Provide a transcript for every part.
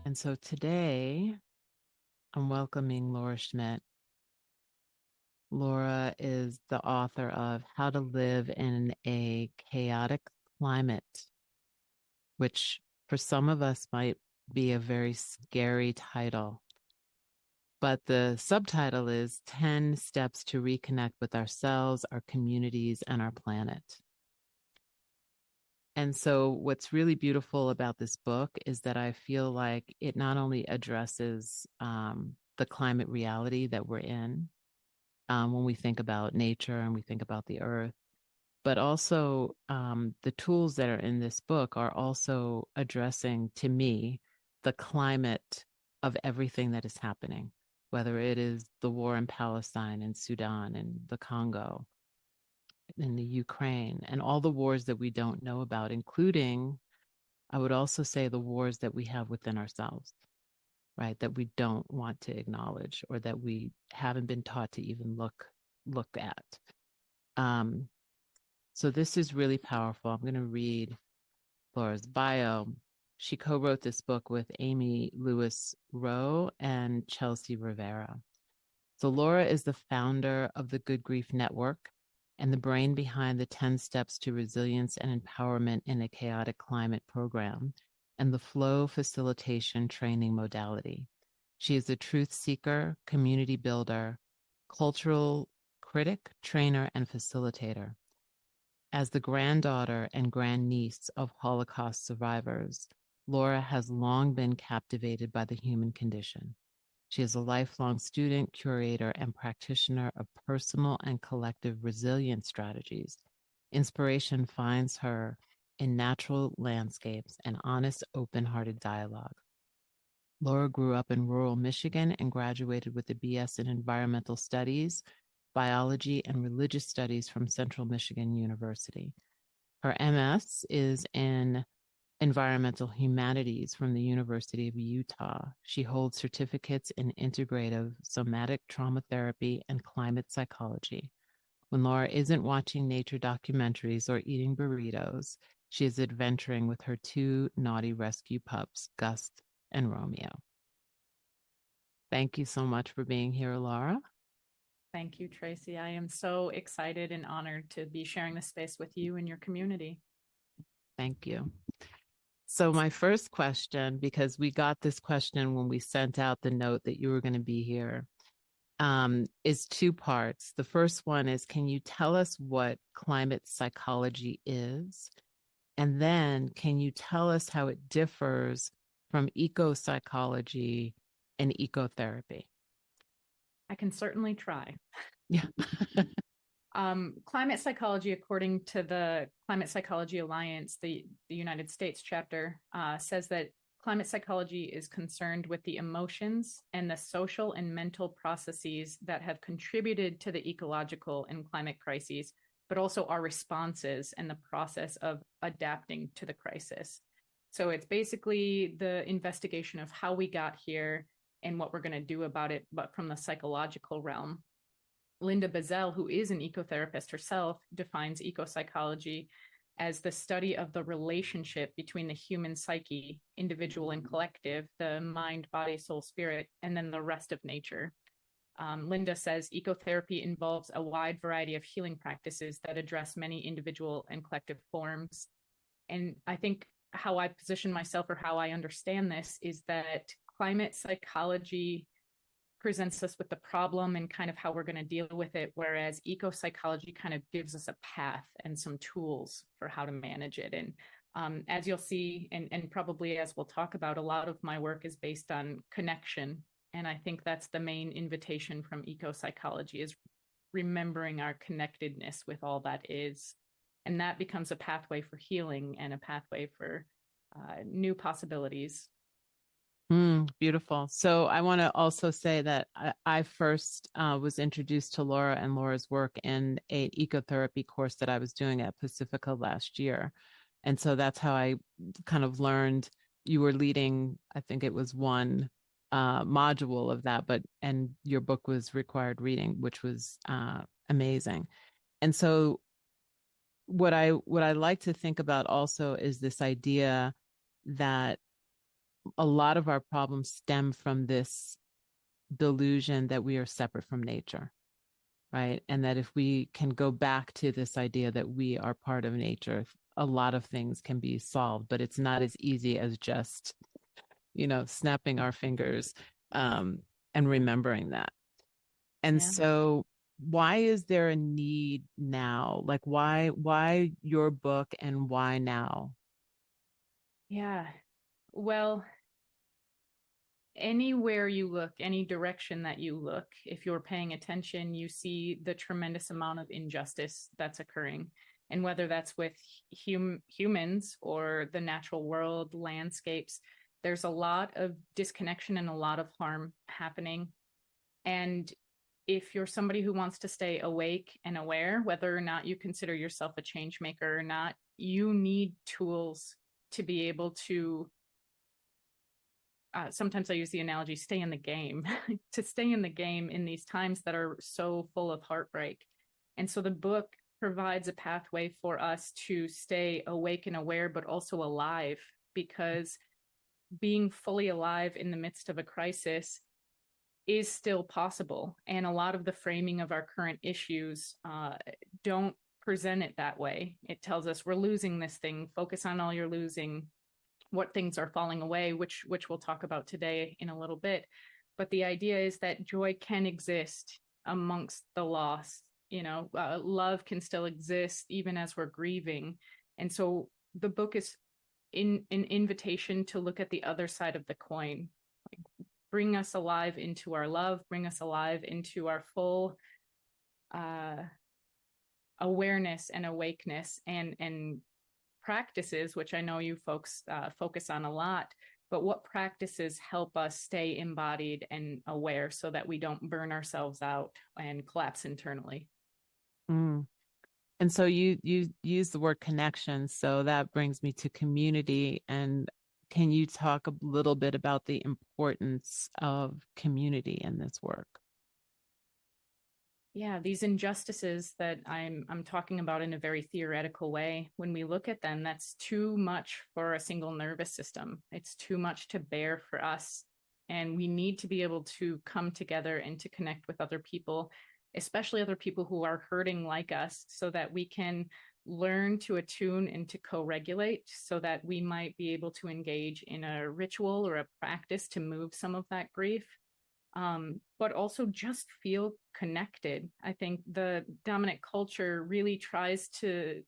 And so today I'm welcoming LaUra Schmidt. LaUra is the author of How to Live in a Chaotic Climate, which for some of us might be a very scary title. But the subtitle is 10 Steps to Reconnect with Ourselves, Our Communities, and Our Planet. And so what's really beautiful about this book is that I feel like it not only addresses the climate reality that we're in when we think about nature and we think about the earth, but also the tools that are in this book are also addressing, to me, the climate of everything that is happening, whether it is the war in Palestine and Sudan and the Congo, in the Ukraine, and all the wars that we don't know about, including, I would also say, the wars that we have within ourselves, right? That we don't want to acknowledge or that we haven't been taught to even look at. So this is really powerful. I'm going to read LaUra's bio. She co-wrote this book with Amy Lewis Rowe and Chelsea Rivera. So LaUra is the founder of the Good Grief Network and the brain behind the 10 Steps to Resilience and Empowerment in a Chaotic Climate program and the Flow Facilitation training modality. She is a truth seeker, community builder, cultural critic, trainer, and facilitator. As the granddaughter and grandniece of Holocaust survivors, LaUra has long been captivated by the human condition. She is a lifelong student, curator, and practitioner of personal and collective resilience strategies. Inspiration finds her in natural landscapes and honest, open-hearted dialogue. LaUra grew up in rural Michigan and graduated with a BS in Environmental Studies, Biology, and Religious Studies from Central Michigan University. Her MS is in Environmental Humanities from the University of Utah. She holds certificates in Integrative Somatic Trauma Therapy and Climate Psychology. When LaUra isn't watching nature documentaries or eating burritos, she is adventuring with her two naughty rescue pups, Gus and Romeo. Thank you so much for being here, LaUra. Thank you, Tracee. I am so excited and honored to be sharing this space with you and your community. Thank you. So my first question, because we got this question when we sent out the note that you were going to be here, is two parts. The first one is, can you tell us what climate psychology is? And then can you tell us how it differs from ecopsychology and ecotherapy? I can certainly try. Yeah. Climate psychology, according to the Climate Psychology Alliance, the United States chapter, says that climate psychology is concerned with the emotions and the social and mental processes that have contributed to the ecological and climate crises, but also our responses and the process of adapting to the crisis. So it's basically the investigation of how we got here and what we're going to do about it, but from the psychological realm. Linda Bazell, who is an ecotherapist herself, defines ecopsychology as the study of the relationship between the human psyche, individual and collective, the mind, body, soul, spirit, and then the rest of nature. Linda says ecotherapy involves a wide variety of healing practices that address many individual and collective forms. And I think how I position myself or how I understand this is that climate psychology presents us with the problem and kind of how we're going to deal with it, whereas ecopsychology kind of gives us a path and some tools for how to manage it. And as you'll see, and probably as we'll talk about, a lot of my work is based on connection. And I think that's the main invitation from ecopsychology, is remembering our connectedness with all that is. And that becomes a pathway for healing and a pathway for new possibilities. Beautiful. So I want to also say that I first was introduced to LaUra and LaUra's work in an ecotherapy course that I was doing at Pacifica last year. And so that's how I kind of learned. You were leading, I think it was one module of that, and your book was required reading, which was amazing. And so what I like to think about also is this idea that a lot of our problems stem from this delusion that we are separate from nature, right? And that if we can go back to this idea that we are part of nature, a lot of things can be solved, but it's not as easy as just, snapping our fingers and remembering that. And Yeah. so why is there a need now? Like why your book and why now? Yeah. Well, anywhere you look, any direction that you look, if you're paying attention, you see the tremendous amount of injustice that's occurring. And whether that's with humans or the natural world, landscapes, there's a lot of disconnection and a lot of harm happening. And if you're somebody who wants to stay awake and aware, whether or not you consider yourself a change maker or not, you need tools to be able to sometimes I use the analogy, stay in the game, to stay in the game in these times that are so full of heartbreak. And so the book provides a pathway for us to stay awake and aware, but also alive, because being fully alive in the midst of a crisis is still possible. And a lot of the framing of our current issues don't present it that way. It tells us we're losing this thing, focus on all you're losing, what things are falling away, which we'll talk about today in a little bit. But the idea is that joy can exist amongst the loss. Love can still exist even as we're grieving. And so the book is an invitation to look at the other side of the coin. Like, bring us alive into our love, bring us alive into our full awareness and awakeness, and practices, which I know you folks focus on a lot, but what practices help us stay embodied and aware so that we don't burn ourselves out and collapse internally? Mm. And so you use the word connection, so that brings me to community. And can you talk a little bit about the importance of community in this work? Yeah, these injustices that I'm talking about in a very theoretical way, when we look at them, that's too much for a single nervous system. It's too much to bear for us. And we need to be able to come together and to connect with other people, especially other people who are hurting like us, so that we can learn to attune and to co-regulate, so that we might be able to engage in a ritual or a practice to move some of that grief, but also just feel connected. I think the dominant culture really tries to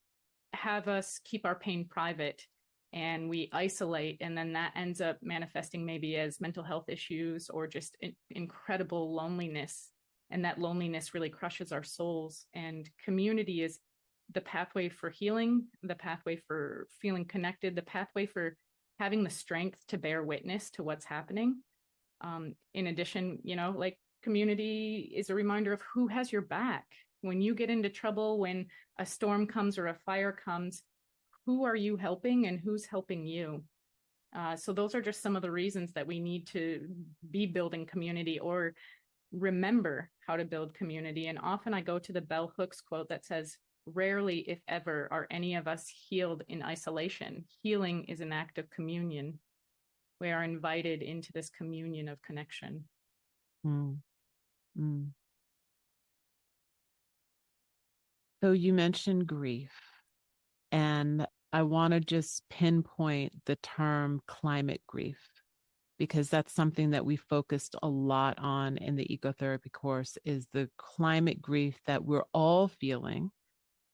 have us keep our pain private, and we isolate, and then that ends up manifesting maybe as mental health issues or just incredible loneliness. And that loneliness really crushes our souls. And community is the pathway for healing, the pathway for feeling connected, the pathway for having the strength to bear witness to what's happening. In addition, like, community is a reminder of who has your back. When you get into trouble, when a storm comes or a fire comes, who are you helping and who's helping you? So those are just some of the reasons that we need to be building community or remember how to build community. And often I go to the Bell Hooks quote that says, "Rarely, if ever, are any of us healed in isolation. Healing is an act of communion." We are invited into this communion of connection. Mm. Mm. So you mentioned grief, and I want to just pinpoint the term climate grief, because that's something that we focused a lot on in the ecotherapy course, is the climate grief that we're all feeling,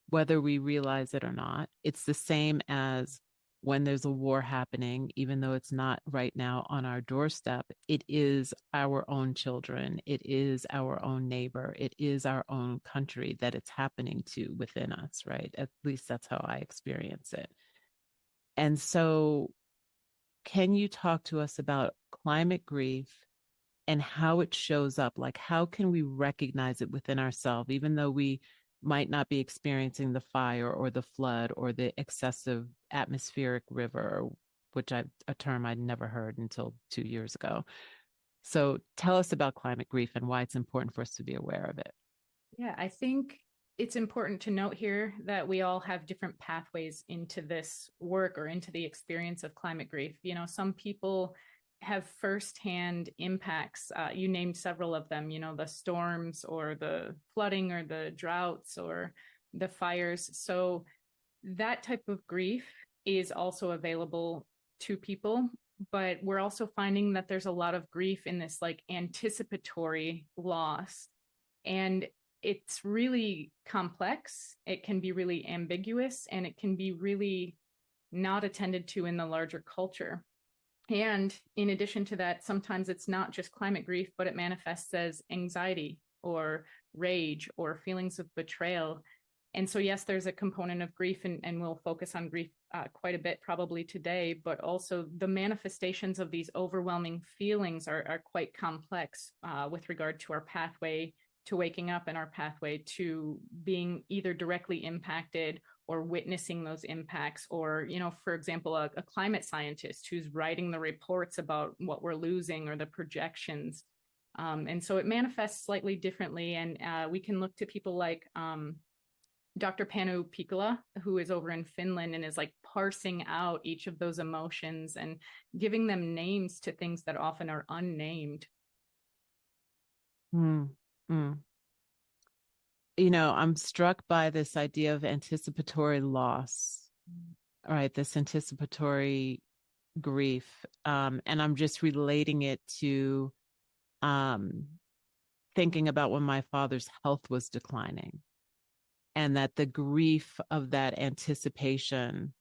whether we realize it or not. It's the same as when there's a war happening, even though it's not right now on our doorstep, it is our own children, it is our own neighbor, it is our own country that it's happening to within us, right? At least that's how I experience it. And so, can you talk to us about climate grief and how it shows up? Like, how can we recognize it within ourselves, even though we might not be experiencing the fire or the flood or the excessive atmospheric river, which a term I'd never heard until 2 years ago. So tell us about climate grief and why it's important for us to be aware of it. Yeah, I think it's important to note here that we all have different pathways into this work or into the experience of climate grief. Some people have firsthand impacts. You named several of them, the storms or the flooding or the droughts or the fires. So that type of grief is also available to people, but we're also finding that there's a lot of grief in this like anticipatory loss. And it's really complex. It can be really ambiguous, and it can be really not attended to in the larger culture. And in addition to that, sometimes it's not just climate grief, but it manifests as anxiety or rage or feelings of betrayal. And so, yes, there's a component of grief, and we'll focus on grief quite a bit probably today, but also the manifestations of these overwhelming feelings are quite complex with regard to our pathway to waking up and our pathway to being either directly impacted or witnessing those impacts, or, for example, a climate scientist who's writing the reports about what we're losing or the projections. And so it manifests slightly differently. And we can look to people like Dr. Panu Pikula, who is over in Finland and is like parsing out each of those emotions and giving them names to things that often are unnamed. Mm, mm. I'm struck by this idea of anticipatory loss, right? This anticipatory grief. And I'm just relating it to thinking about when my father's health was declining, and that the grief of that anticipation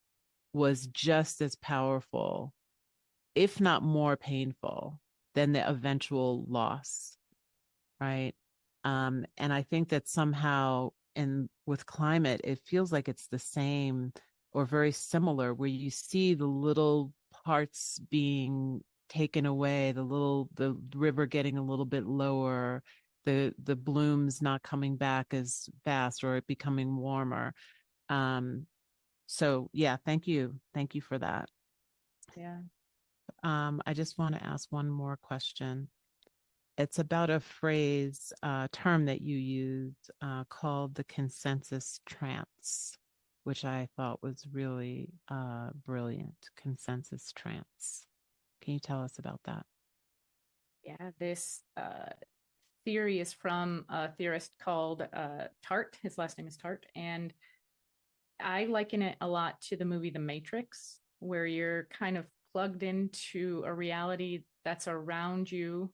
was just as powerful, if not more painful, than the eventual loss, right? And I think that somehow with climate, it feels like it's the same or very similar, where you see the little parts being taken away, the river getting a little bit lower, the blooms not coming back as fast, or it becoming warmer. So yeah, thank you for that. Yeah. I just want to ask one more question. It's about a phrase, term that you used called the consensus trance, which I thought was really brilliant. Consensus trance. Can you tell us about that? Yeah, this theory is from a theorist called Tart. His last name is Tart. And I liken it a lot to the movie The Matrix, where you're kind of plugged into a reality that's around you,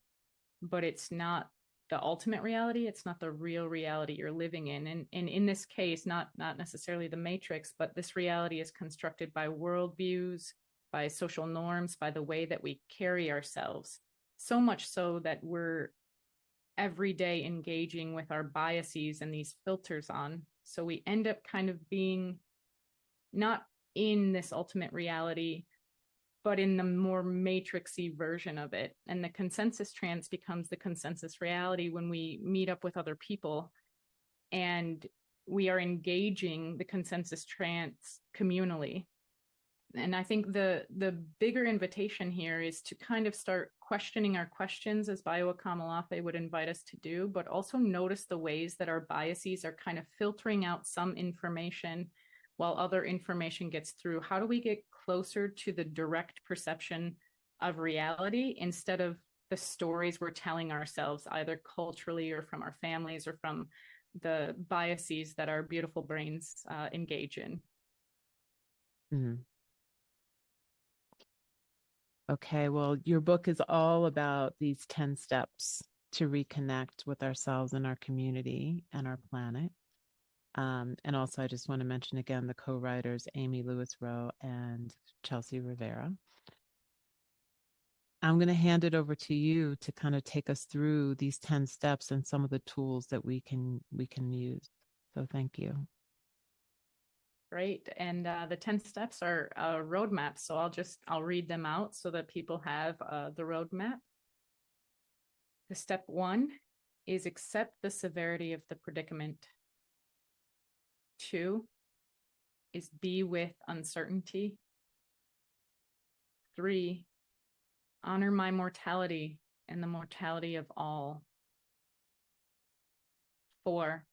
but it's not the ultimate reality. It's not the real reality you're living in. And in this case, not necessarily the Matrix, but this reality is constructed by worldviews, by social norms, by the way that we carry ourselves. So much so that we're every day engaging with our biases and these filters on. So we end up kind of being not in this ultimate reality, but in the more matrixy version of it. And the consensus trance becomes the consensus reality when we meet up with other people and we are engaging the consensus trance communally. And I think the bigger invitation here is to kind of start questioning our questions, as Bayo Akamalafe would invite us to do, but also notice the ways that our biases are kind of filtering out some information while other information gets through. How do we get closer to the direct perception of reality instead of the stories we're telling ourselves, either culturally or from our families or from the biases that our beautiful brains engage in? Mm-hmm. Okay, well, your book is all about these 10 steps to reconnect with ourselves and our community and our planet. And also, I just want to mention again the co-writers, Amy Lewis Rowe and Chelsea Rivera. I'm going to hand it over to you to kind of take us through these 10 steps and some of the tools that we can use. So thank you. Great. And the 10 steps are a roadmap. So I'll read them out so that people have the roadmap. The step 1 is accept the severity of the predicament. 2 is be with uncertainty. 3, honor my mortality and the mortality of all. 4,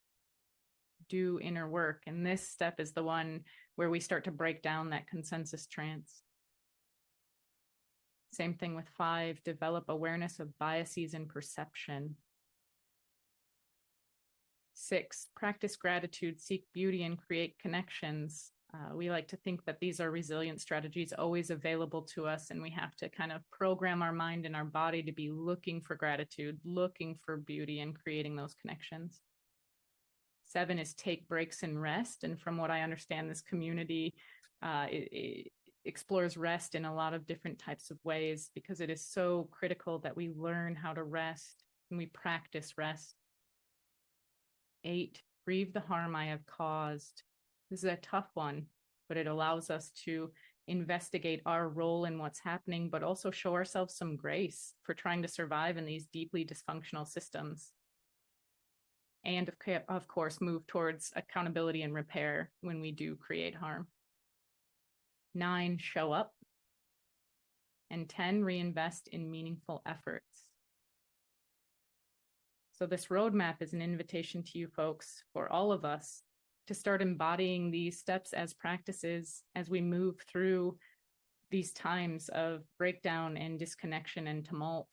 do inner work. And this step is the one where we start to break down that consensus trance. Same thing with 5, develop awareness of biases and perception. 6, practice gratitude, seek beauty, and create connections. We like to think that these are resilient strategies always available to us, and we have to kind of program our mind and our body to be looking for gratitude, looking for beauty, and creating those connections. 7 is take breaks and rest. And from what I understand, this community it explores rest in a lot of different types of ways, because it is so critical that we learn how to rest and we practice rest. 8, grieve the harm I have caused. This is a tough one, but it allows us to investigate our role in what's happening, but also show ourselves some grace for trying to survive in these deeply dysfunctional systems. And of course, move towards accountability and repair when we do create harm. 9, show up. And 10, reinvest in meaningful efforts. So this roadmap is an invitation to you folks, for all of us, to start embodying these steps as practices as we move through these times of breakdown and disconnection and tumult.